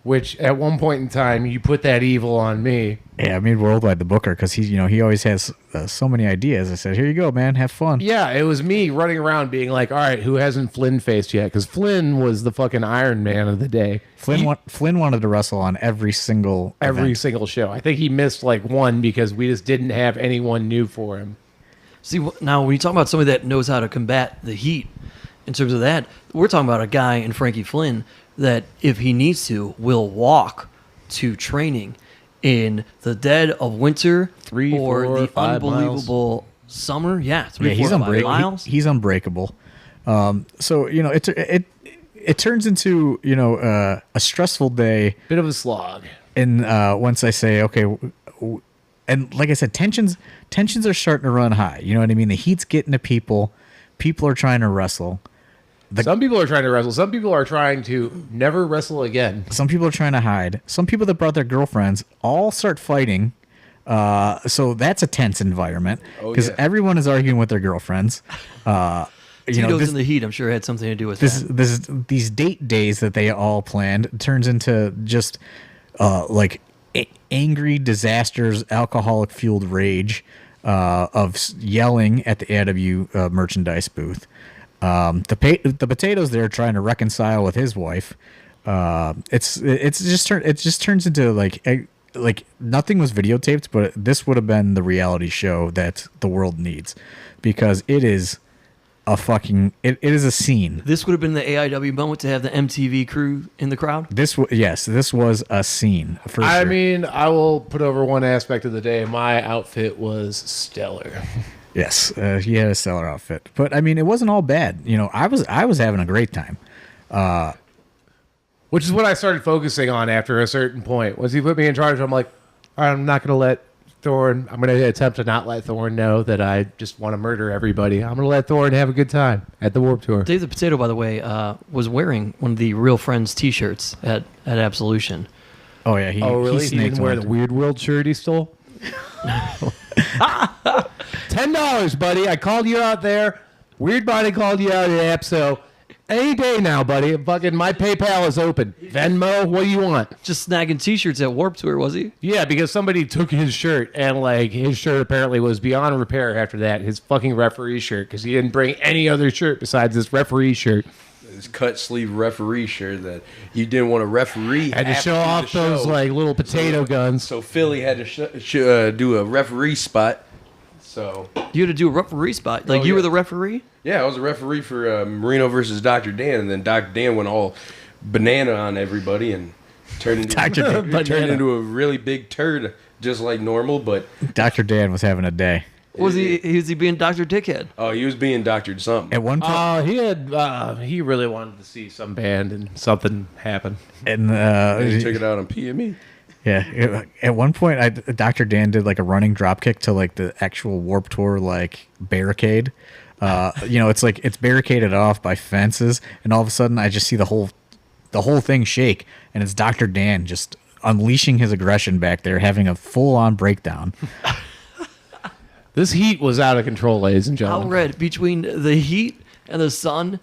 which at one point in time you put that evil on me. Yeah, I made Worldwide the booker because he always has so many ideas. I said, here you go, man, have fun. Yeah, it was me running around being like, all right, who hasn't Flynn faced yet? Because Flynn was the fucking Iron Man of the day. Flynn wanted to wrestle on every single show. I think he missed like one because we just didn't have anyone new for him. See, now when you talk about somebody that knows how to combat the heat, in terms of that, we're talking about a guy in Frankie Flynn that, if he needs to, will walk to training in the dead of winter 3, or 4, the 5 unbelievable summer. Yeah, 3, Yeah, 4, 5 miles. He's unbreakable. So it turns into a stressful day. Bit of a slog. And once I say okay, and like I said, tensions are starting to run high. You know what I mean? The heat's getting to people. People are trying to wrestle. Some people are trying to wrestle. Some people are trying to never wrestle again. Some people are trying to hide. Some people that brought their girlfriends all start fighting. So that's a tense environment because everyone is arguing with their girlfriends. Tito's in the heat, I'm sure, had something to do with that. These date days that they all planned turns into just angry disasters, alcoholic fueled rage of yelling at the AIW merchandise booth. The potatoes there trying to reconcile with his wife. It just turns into like nothing was videotaped, but this would have been the reality show that the world needs because it is it is a scene. This would have been the AIW moment to have the MTV crew in the crowd. This was a scene for sure. I mean, I will put over one aspect of the day. My outfit was stellar. Yes, he had a stellar outfit, but I mean, it wasn't all bad. You know, I was having a great time. Which is what I started focusing on after a certain point. Once he put me in charge, I'm like, all right, I'm not going to let Thorne, I'm going to attempt to not let Thorne know that I just want to murder everybody. I'm going to let Thorne have a good time at the Warped Tour. Dave the Potato, by the way, was wearing one of the Real Friends t-shirts at Absolution. Oh, yeah. He didn't wear the Weird World shirt he stole? $10, buddy. I called you out there. Weird Body called you out at Apso. Any day now, buddy. Fucking my PayPal is open. Venmo, what do you want? Just snagging t-shirts at Warped Tour, was he? Yeah, because somebody took his shirt, and his shirt apparently was beyond repair after that. His fucking referee shirt, because he didn't bring any other shirt besides this referee shirt. His cut sleeve referee shirt that you didn't want to referee. Had to show off those little potato guns. So Philly had to do a referee spot. So you had to do a referee spot. You were the referee? Yeah, I was a referee for Marino versus Dr. Dan, and then Dr. Dan went all banana on everybody and turned into a really big turd, just like normal. But Dr. Dan was having a day. Was he being Dr. Dickhead? Oh, he was being doctored something. At one point, he really wanted to see some band, and something happened. And he took it out on PME. Yeah, at one point, Dr. Dan did a running drop kick to the actual Warped Tour barricade. It's barricaded off by fences, and all of a sudden, I just see the whole thing shake, and it's Dr. Dan just unleashing his aggression back there, having a full-on breakdown. This heat was out of control, ladies and gentlemen. How red between the heat and the sun.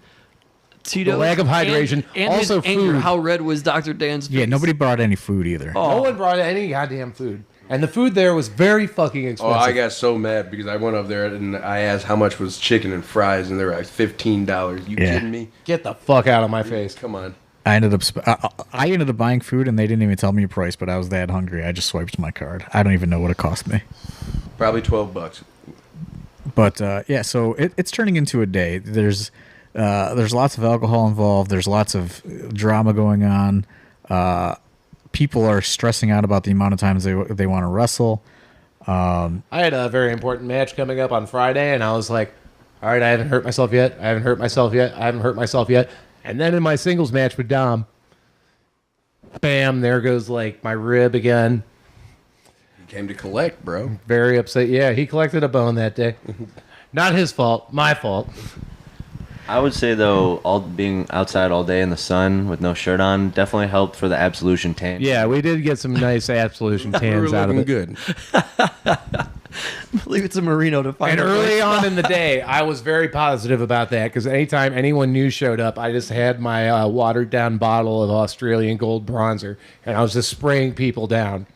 Tito, the lack of hydration, and also his anger, food. how red was Dr. Dan's face? Yeah, nobody brought any food either. No one brought any goddamn food. And the food there was very fucking expensive. Oh, I got so mad because I went up there and I asked how much was chicken and fries, and they were like $15. You kidding me? Get the fuck out of my face. Come on. I ended up buying food, and they didn't even tell me a price, but I was that hungry. I just swiped my card. I don't even know what it cost me. Probably $12. But so it's turning into a day. There's lots of alcohol involved. There's lots of drama going on. People are stressing out about the amount of times they want to wrestle. I had a very important match coming up on Friday, and I was like, all right, I haven't hurt myself yet. And then in my singles match with Dom, bam, there goes like my rib again. He came to collect, bro. Very upset. Yeah, he collected a bone that day. Not his fault, my fault. I would say though, all being outside all day in the sun with no shirt on definitely helped for the absolution tan. Yeah, we did get some nice absolution We were tans out of looking it. good. Leave it to Marino to find. And a early place. on in the day, I was very positive about that because anytime anyone new showed up, I just had my watered down bottle of Australian gold bronzer and I was just spraying people down.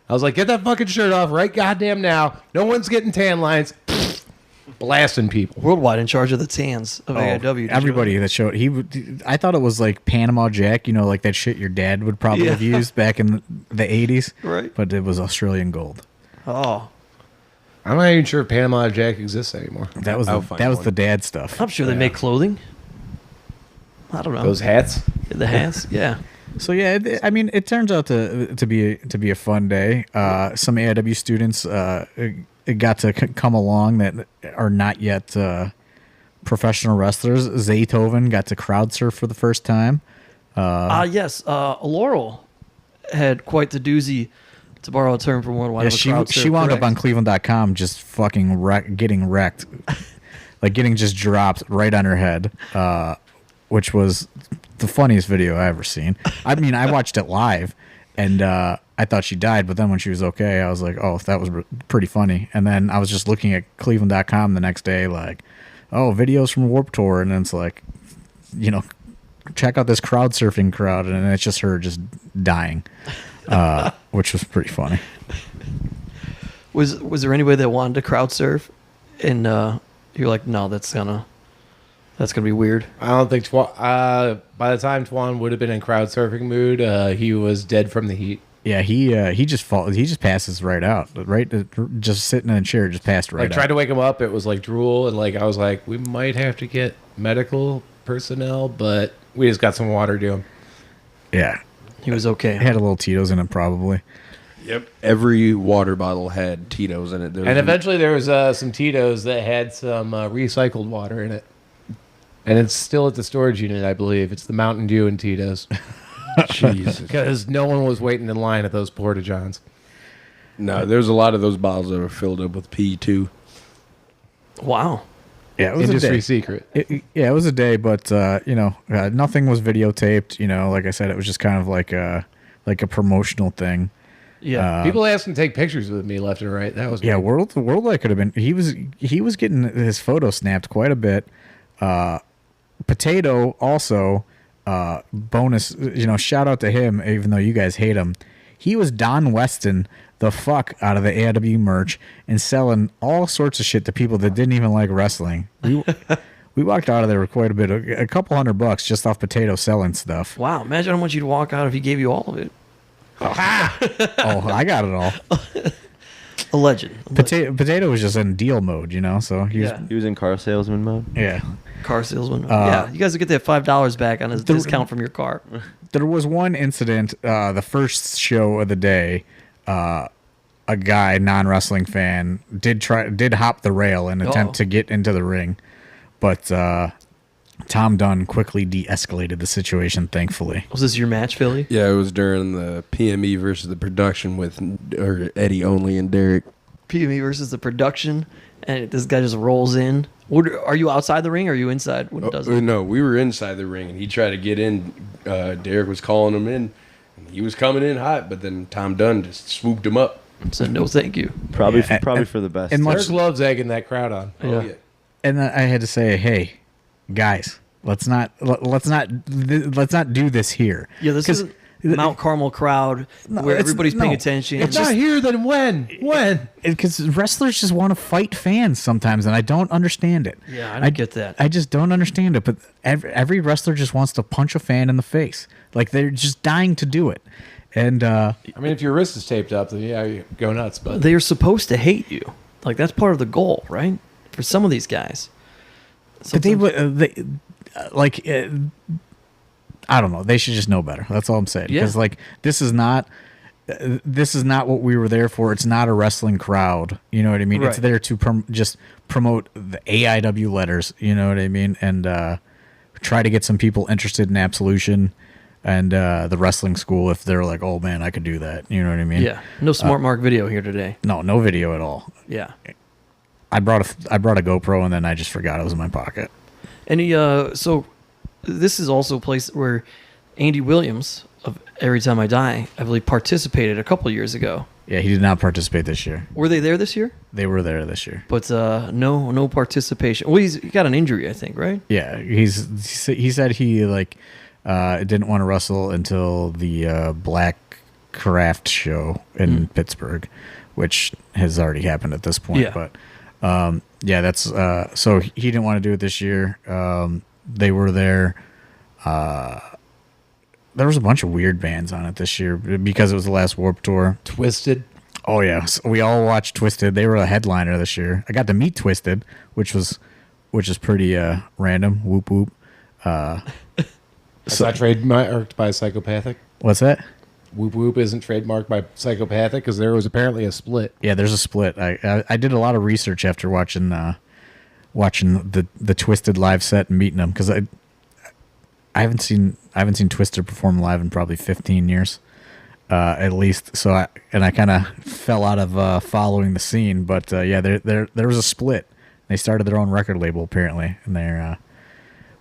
I was like, get that fucking shirt off right goddamn now. No one's getting tan lines. Blasting people. Worldwide in charge of the tans of AIW. Did you- Everybody that showed I thought it was like Panama Jack, like that shit your dad would probably have used back in the 80s. Right. But it was Australian gold. Oh, I'm not even sure if Panama Jack exists anymore. That was I'll the, find that was one. the dad stuff. I'm sure they make clothing. I don't know. Those hats. The hats, yeah. So yeah, it turns out to be a fun day. Some AIW students got to come along that are not yet professional wrestlers. Zaytoven got to crowd surf for the first time. Yes. Laurel had quite the doozy, to borrow a term from Worldwide. Yeah, of a crowd she surf, wound up correct? on Cleveland.com just fucking getting wrecked, like getting just dropped right on her head, which was the funniest video I ever seen. I mean, I watched it live, and I thought she died, but then when she was okay, I was like, oh, that was pretty funny. And then I was just looking at Cleveland.com the next day, like, oh, videos from Warped Tour, and then it's like, check out this crowd surfing crowd, and it's just her just dying, which was pretty funny. Was there anybody that wanted to crowd surf, and you're like, no, that's gonna be weird. I don't think by the time Twan would have been in crowd surfing mood, he was dead from the heat. Yeah, he just passes right out, right? Just sitting in a chair, just passed right Like out. tried to wake him up, it was like drool, and like I was like, we might have to get medical personnel, but we just got some water to him. Yeah, He was okay. it had a little Tito's in it probably. Yep. Every water bottle had Tito's in it. There was And eventually there was some Tito's that had some recycled water in it. And it's still at the storage unit, I believe. It's the Mountain Dew and Tito's. Jesus. Because no one was waiting in line at those Porta Johns. No, there's a lot of those bottles that were filled up with pee too. Wow. Yeah, it was a Industry day. secret. It was a day, but nothing was videotaped. Like I said, it was just kind of like a promotional thing. Yeah. People asked him to take pictures with me left and right. That was Yeah, weird. Worldwide could have been. He was getting his photo snapped quite a bit. Potato also bonus. Shout out to him, even though you guys hate him. He was Don Weston the fuck out of the AIW merch and selling all sorts of shit to people that didn't even like wrestling. We walked out of there with quite a bit, a couple $100 just off Potato selling stuff. Wow. Imagine how much you'd walk out if he gave you all of it. Oh, I got it all. A legend. Potato was just in deal mode, so he was. Yeah. He was in car salesman mode. Yeah. Car salesman. Yeah. You guys will get that $5 back on his the- discount from your car. There was one incident, the first show of the day, a guy, non-wrestling fan, did hop the rail and attempt to get into the ring, but Tom Dunn quickly de-escalated the situation, thankfully. Was this your match, Philly? Yeah, it was during the PME versus the production with Eddie Only and Derek. PME versus the production, and this guy just rolls in. Are you outside the ring or are you inside when it does it? No, we were inside the ring, and he tried to get in. Derek was calling him in, and he was coming in hot, but then Tom Dunn just swooped him up. Said no thank you. Probably Yeah, probably and- for the best. and much- Derek loves egging that crowd on. Oh, Yeah. And then I had to say, hey, guys, let's not do this here. Yeah, this 'Cause isn't Mount Carmel crowd where it's- everybody's paying no. attention. If not here, then when? When? Because wrestlers just want to fight fans sometimes, and I don't understand it. Yeah, I don't get that. I just don't understand it. But every wrestler just wants to punch a fan in the face. Like they're just dying to do it. And I mean, if your wrist is taped up, then yeah, you go nuts. But They are supposed to hate you. Like that's part of the goal, right? For some of these guys. but they Sometimes- would I don't know. They should just know better. That's all I'm saying. Yeah. Because this is not what we were there for. It's not a wrestling crowd. You know what I mean? It's Right. there to just promote the AIW letters. You know what I mean? And try to get some people interested in Absolution. and the wrestling school if they're like, oh man, I could do that. You know what I mean? Yeah. No Smart Mark video here today. No video at all. Yeah. I brought a GoPro and then I just forgot it was in my pocket. And so this is also a place where Andy Williams of Every Time I Die, I believe, participated a couple years ago. Yeah, he did not participate this year. Were they there this year? They were there this year. But no participation. Well, he got an injury, I think, right? Yeah, he said he didn't want to wrestle until the Black Craft show in Pittsburgh, which has already happened at this point. Yeah. But yeah, that's so he didn't want to do it this year. They were there. There was a bunch of weird bands on it this year because it was the last Warped Tour. Twisted. Oh yeah, so we all watched Twisted. They were a headliner this year. I got to meet Twisted, which is pretty random. Whoop whoop. It's not trademarked by Psychopathic. What's that? Whoop Whoop isn't trademarked by Psychopathic because there was apparently a split. Yeah, there's a split. I did a lot of research after watching the Twisted live set and meeting them because I haven't seen Twisted perform live in probably 15 years, at least. So I kind of fell out of following the scene. But yeah, there was a split. They started their own record label apparently, and they're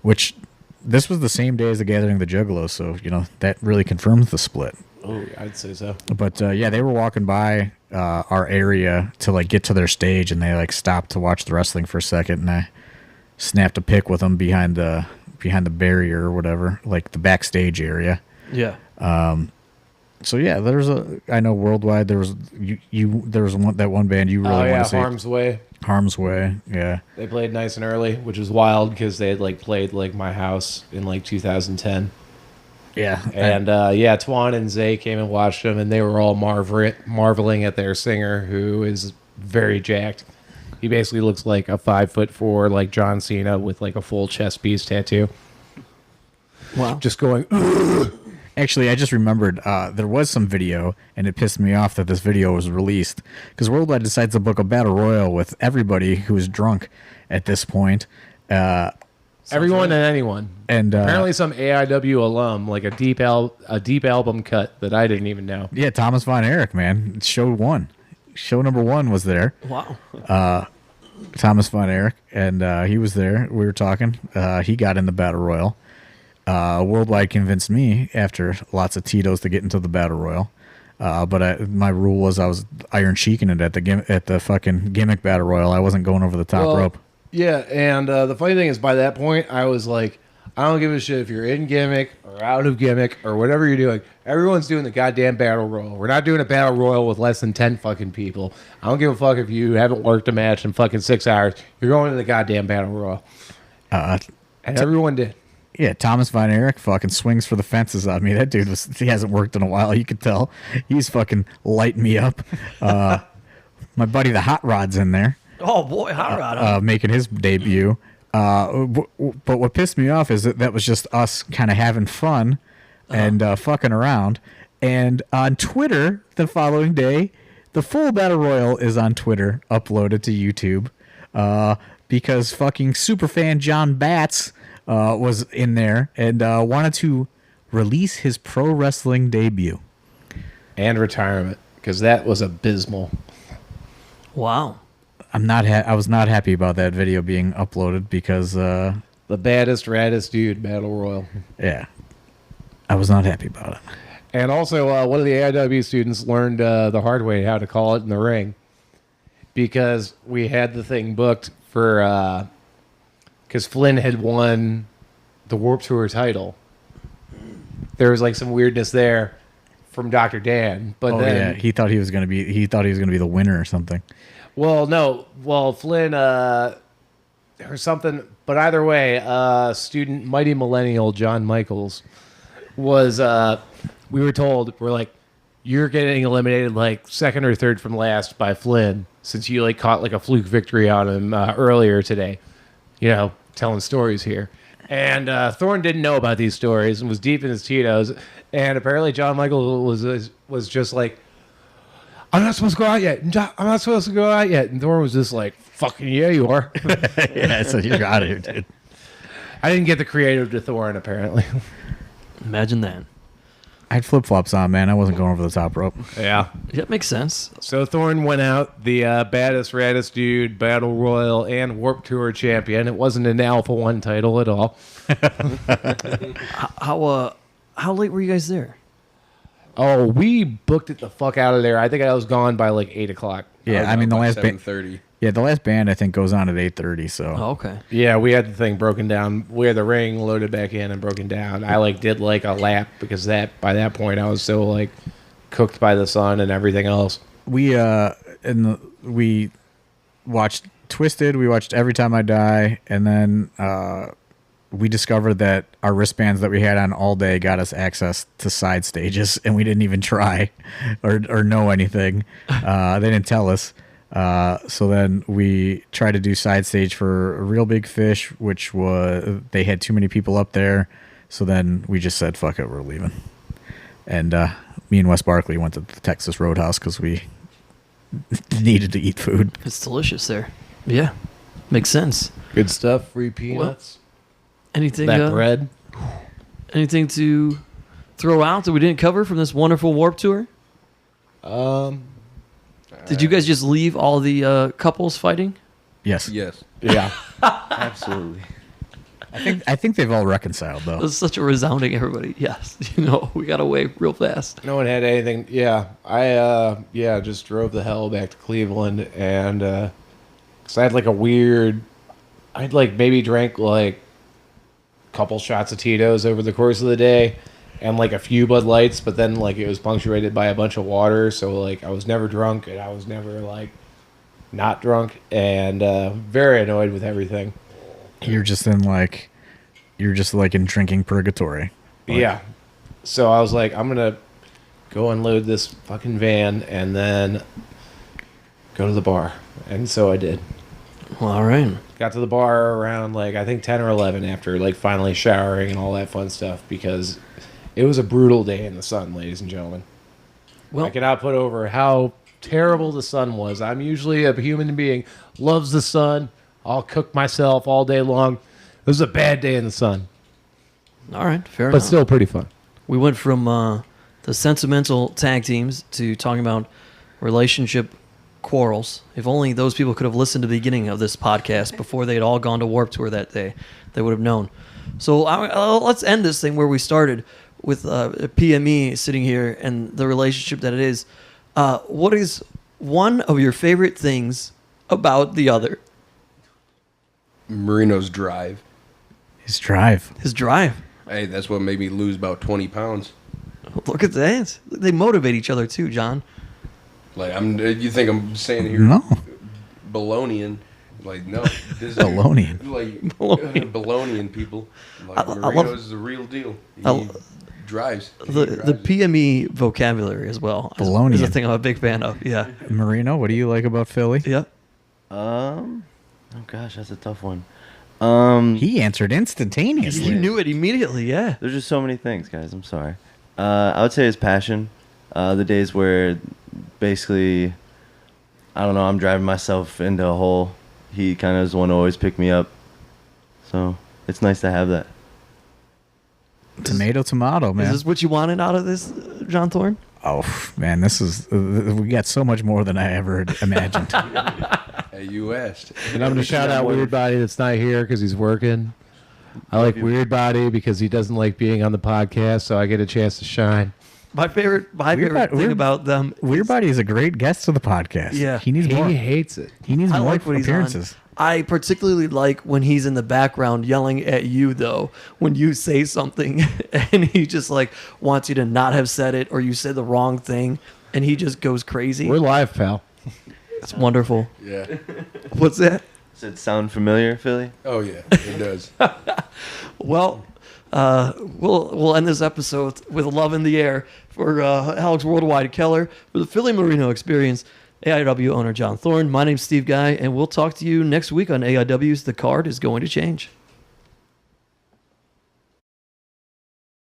which this was the same day as the Gathering of the Juggalos, so that really confirms the split. Oh, I'd say so. But yeah, they were walking by our area to get to their stage, and they stopped to watch the wrestling for a second, and I snapped a pic with them behind the barrier or whatever, the backstage area. Yeah. So yeah, I know worldwide there was that one band you really want to see. Harm's Way. Harm's Way, yeah. They played nice and early, which was wild because they had played my house in 2010. Yeah. And yeah, Twan and Zay came and watched them, and they were all marveling at their singer, who is very jacked. He basically looks like a 5'4", John Cena with a full chest piece tattoo. Wow. Just going. Actually, I just remembered there was some video, and it pissed me off that this video was released because Worldwide decides to book a battle royal with everybody who is drunk at this point. Everyone and anyone. And apparently some AIW alum, a deep album cut that I didn't even know. Yeah, Thomas Von Erich, man. Show number 1 was there. Wow. Thomas Von Erich, and he was there. We were talking. He got in the battle royal. Worldwide convinced me after lots of Titos to get into the battle royal. But my rule was I was Iron Sheiking it at the fucking gimmick battle royal. I wasn't going over the top rope. Yeah, and the funny thing is, by that point, I was like, I don't give a shit if you're in gimmick or out of gimmick or whatever you're doing. Everyone's doing the goddamn battle royal. We're not doing a battle royal with less than 10 fucking people. I don't give a fuck if you haven't worked a match in fucking 6 hours. You're going to the goddamn battle royal. And everyone did. Yeah, Thomas Von Erich fucking swings for the fences on me. That dude he hasn't worked in a while. You could tell. He's fucking lighting me up. My buddy the Hot Rod's in there. Oh boy, Hot Rod. Making his debut. But what pissed me off is that was just us kind of having fun and fucking around. And on Twitter the following day, the full battle royal is on Twitter, uploaded to YouTube, because fucking superfan John Batts was in there and wanted to release his pro wrestling debut And retirement, because that was abysmal. Wow. I was not happy about that video being uploaded because The baddest, raddest dude battle royal. yeah, I was not happy about it. And also, one of the AIW students learned the hard way how to call it in the ring, because we had the thing booked for because Flynn had won the Warped Tour title. There was some weirdness there from Dr. Dan, but then he thought he was gonna be the winner or something. Well, no. Well, Flynn, or something. But either way, student Mighty Millennial John Michaels was, we were told, you're getting eliminated second or third from last by Flynn since you caught a fluke victory on him earlier today. Telling stories here. And Thorne didn't know about these stories and was deep in his Tito's. And apparently John Michaels was just I'm not supposed to go out yet. I'm not supposed to go out yet. And Thorne was just fucking yeah, you are. Yeah, so you got it, dude. I didn't get the creative to Thorne, apparently. Imagine that. I had flip flops on, man. I wasn't going over the top rope. Yeah. Yeah, it makes sense. So Thorne went out, the baddest, raddest dude, Battle Royal, and Warped Tour champion. It wasn't an Alpha 1 title at all. How late were you guys there? Oh, we booked it the fuck out of there. I think I was gone by like 8 o'clock. Yeah, I mean the last band. 7:30. Yeah, the last band I think goes on at 8:30. So Oh, okay. Yeah, we had the thing broken down. We had the ring loaded back in and broken down. I like did like a lap because by that point I was so like cooked by the sun and everything else. we watched Twisted. We watched Every Time I Die, and then we discovered that our wristbands that we had on all day got us access to side stages, and we didn't even try or know anything. They didn't tell us. So then we tried to do side stage for a Real Big Fish, which was they had too many people up there. So then we just said, "Fuck it, we're leaving." And me and Wes Barkley went to the Texas Roadhouse because we needed to eat food. It's delicious there. Yeah, makes sense. Good stuff. Free peanuts. Anything? That bread. Anything to throw out that we didn't cover from this wonderful Warp Tour? Did you guys just leave all the couples fighting? Yes, Yes. Yeah. Absolutely. I think they've all reconciled It though. was such a resounding everybody. Yes, we got away real fast. No one had anything. Yeah, I just drove the hell back to Cleveland, and cause I had like I'd like maybe drank like a couple shots of Tito's over the course of the day, and like a few Bud Lights, but then like it was punctuated by a bunch of water, so like I was never drunk, and I was never like not drunk, and very annoyed with everything. You're just in drinking purgatory. Yeah. So I was like, I'm going to go unload this fucking van and then go to the bar. And so I did. Well, all right. Got to the bar around like, I think 10 or 11 after like finally showering and all that fun stuff because it was a brutal day in the sun, ladies and gentlemen. Well, I cannot put over how terrible the sun was. I'm usually a human being, loves the sun. I'll cook myself all day long. It was a bad day in the sun, all right. Fair but enough. still pretty fun. We went from the sentimental tag teams to talking about relationship quarrels. If only those people could have listened to the beginning of this podcast before they had all gone to Warped Tour that day, they would have known. So let's end this thing where we started with PME sitting here and the relationship that it is. What is one of your favorite things about the other? Marino's drive. His drive. His drive. Hey, that's what made me lose about 20 pounds. Look at that. They motivate each other too, John. Like you think I'm saying here No. Balonian? Like no, this is Balonian. Like Balonian. Balonian people. Like I Marino's love- is the real deal. He I- drives. He The drives it. PME vocabulary as well is a Balonian. thing I'm a big fan of. Yeah. Marino, what do you like about Philly? Yeah. Oh gosh, that's a tough one. He answered instantaneously. You knew it immediately, yeah. There's just so many things, guys. I'm sorry. I would say his passion. The days where basically, I don't know, I'm driving myself into a hole. He kind of is the one to always pick me up. So it's nice to have that. Tomato, man. Is this what you wanted out of this, John Thorne? Oh, man, this is... we got so much more than I ever imagined. Hey, you asked. And I'm going to shout out Weird Body that's not here because he's working. I like Weird Body because he doesn't like being on the podcast, so I get a chance to shine. My favorite thing about them. Weird Body is a great guest to the podcast. Yeah. He needs more. He hates it. He needs I more like when he's appearances. on. I particularly like when he's in the background yelling at you, though, when you say something and he just like wants you to not have said it or you said the wrong thing and he just goes crazy. We're live, pal. It's wonderful. Yeah. What's that? Does it sound familiar, Philly? Oh yeah, it does. Well, we'll end this episode with love in the air for Alex Worldwide Keller for the Philly Marino Experience. AIW owner John Thorne. My name's Steve Guy, and we'll talk to you next week on AIW's The Card is Going to Change.